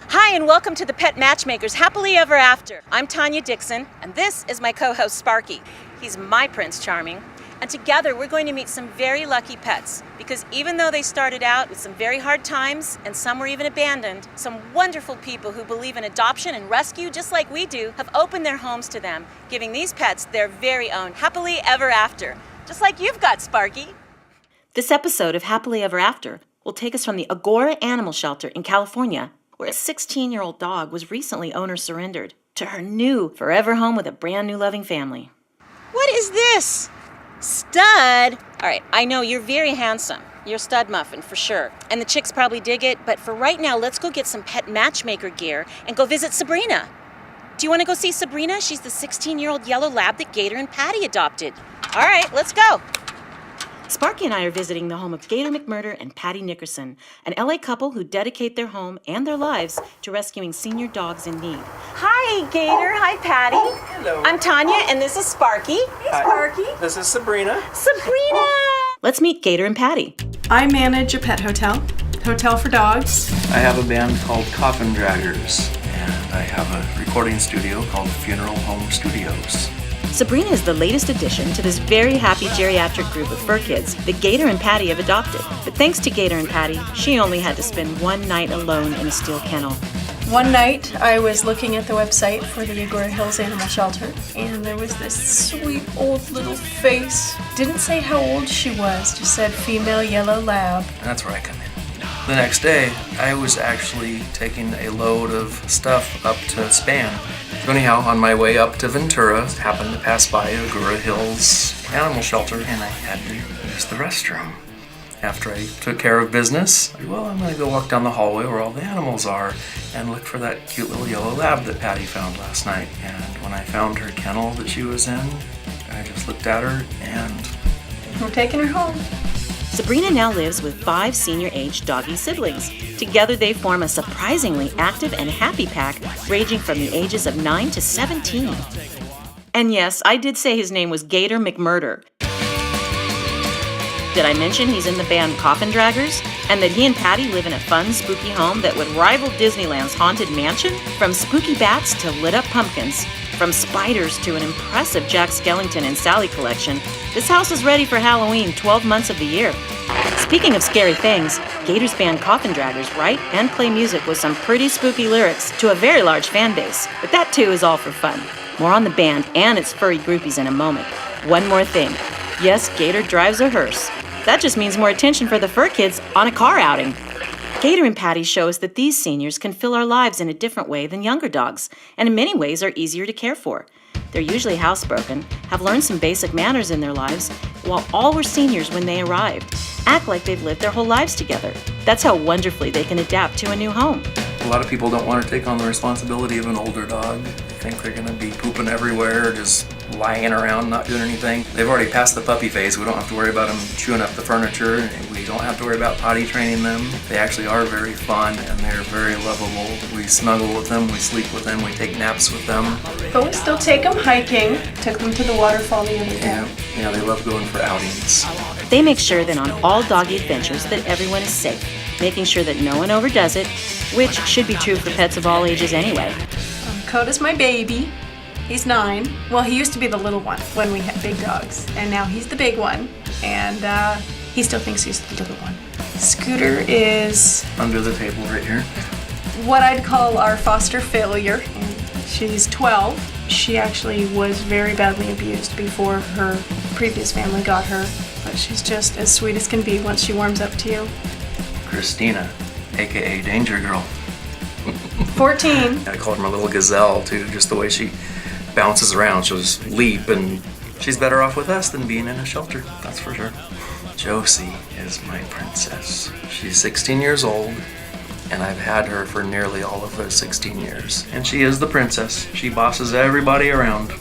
Hi, and welcome to the Pet Matchmakers Happily Ever After. I'm Tanya Dixon, and this is my co-host Sparky. He's my Prince Charming. And together we're going to meet some very lucky pets, because even though they started out with some very hard times and some were even abandoned, some wonderful people who believe in adoption and rescue just like we do have opened their homes to them, giving these pets their very own happily ever after, just like you've got, Sparky. This episode of Happily Ever After will take us from the Agora Animal Shelter in California, where a 16-year-old dog was recently owner surrendered, to her new forever home with a brand new loving family. What is this? Stud? All right, I know you're very handsome. You're Stud Muffin for sure. And the chicks probably dig it, but for right now, let's go get some pet matchmaker gear and go visit Sabrina. Do you want to go see Sabrina? She's the 16-year-old yellow lab that Gator and Patty adopted. All right, let's go. Sparky and I are visiting the home of Gator McMurder and Patty Nickerson, an LA couple who dedicate their home and their lives to rescuing senior dogs in need. Hi, Gator. Hi, Patty. Hello. I'm Tanya, and this is Sparky. Hey, Sparky. This is Sabrina. Sabrina! Let's meet Gator and Patty. I manage a pet hotel for dogs. I have a band called Coffin Draggers, and I have a recording studio called Funeral Home Studios. Sabrina is the latest addition to this very happy geriatric group of fur kids that Gator and Patty have adopted. But thanks to Gator and Patty, she only had to spend one night alone in a steel kennel. One night, I was looking at the website for the Agora Hills Animal Shelter, and there was this sweet old little face. Didn't say how old she was, just said female yellow lab. And that's where I come in. The next day, I was actually taking a load of stuff up to Span. So anyhow, on my way up to Ventura, happened to pass by Agora Hills Animal Shelter, and I had to use the restroom. After I took care of business, I'm going to go walk down the hallway where all the animals are and look for that cute little yellow lab that Patty found last night. And when I found her kennel that she was in, I just looked at her and... We're taking her home. Sabrina now lives with 5 senior-aged doggy siblings. Together they form a surprisingly active and happy pack ranging from the ages of 9 to 17. And yes, I did say his name was Gator McMurder. Did I mention he's in the band Coffin Draggers? And that he and Patty live in a fun, spooky home that would rival Disneyland's Haunted Mansion? From spooky bats to lit-up pumpkins, from spiders to an impressive Jack Skellington and Sally collection, this house is ready for Halloween 12 months of the year. Speaking of scary things, Gator's band Coffin Draggers write and play music with some pretty spooky lyrics to a very large fan base. But that too is all for fun. More on the band and its furry groupies in a moment. One more thing. Yes, Gator drives a hearse. That just means more attention for the fur kids on a car outing. Gator and Patty show us that these seniors can fill our lives in a different way than younger dogs, and in many ways are easier to care for. They're usually housebroken, have learned some basic manners in their lives, while all were seniors when they arrived, act like they've lived their whole lives together. That's how wonderfully they can adapt to a new home. A lot of people don't want to take on the responsibility of an older dog. They think they're going to be pooping everywhere, just lying around, not doing anything. They've already passed the puppy phase. We don't have to worry about them chewing up the furniture. We don't have to worry about potty training them. They actually are very fun and they're very lovable. We snuggle with them, we sleep with them, we take naps with them. But we still take them hiking. Took them to the waterfall the other day. Yeah, they love going for outings. They make sure that on all doggy adventures that everyone is safe, making sure that no one overdoes it, which should be true for pets of all ages anyway. Coda's my baby. He's 9. Well, he used to be the little one when we had big dogs, and now he's the big one, and he still thinks he's the little one. Scooter is under the table right here. What I'd call our foster failure. She's 12. She actually was very badly abused before her previous family got her, but she's just as sweet as can be once she warms up to you. Christina, aka Danger Girl. 14. I call her my little gazelle too, just the way she bounces around. She'll just leap, and she's better off with us than being in a shelter, that's for sure. Josie is my princess. She's 16 years old, and I've had her for nearly all of those 16 years. And she is the princess. She bosses everybody around.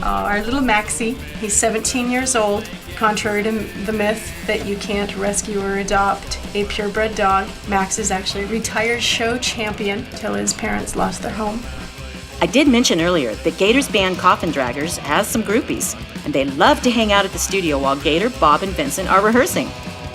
Our little Maxie, he's 17 years old. Contrary to the myth that you can't rescue or adopt a purebred dog, Max is actually a retired show champion till his parents lost their home. I did mention earlier that Gator's band Coffin Draggers has some groupies, and they love to hang out at the studio while Gator, Bob, and Vincent are rehearsing.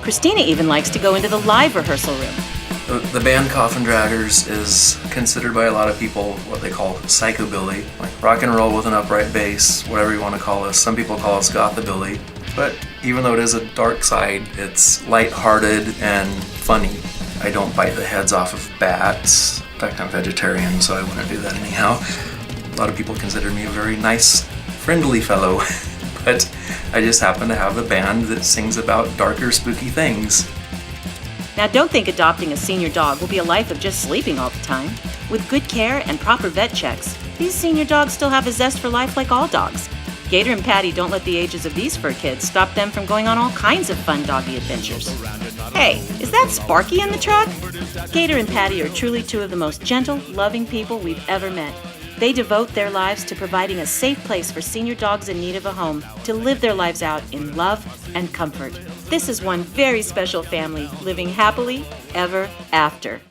Christina even likes to go into the live rehearsal room. The band Coffin Draggers is considered by a lot of people what they call psychobilly, like rock and roll with an upright bass, whatever you want to call us. Some people call us gothabilly. But even though it is a dark side, it's lighthearted and funny. I don't bite the heads off of bats. In fact, I'm vegetarian, so I wouldn't do that anyhow. A lot of people consider me a very nice, friendly fellow. But I just happen to have a band that sings about darker, spooky things. Now, don't think adopting a senior dog will be a life of just sleeping all the time. With good care and proper vet checks, these senior dogs still have a zest for life like all dogs. Gator and Patty don't let the ages of these fur kids stop them from going on all kinds of fun doggy adventures. Hey, is that Sparky in the truck? Gator and Patty are truly two of the most gentle, loving people we've ever met. They devote their lives to providing a safe place for senior dogs in need of a home to live their lives out in love and comfort. This is one very special family living happily ever after.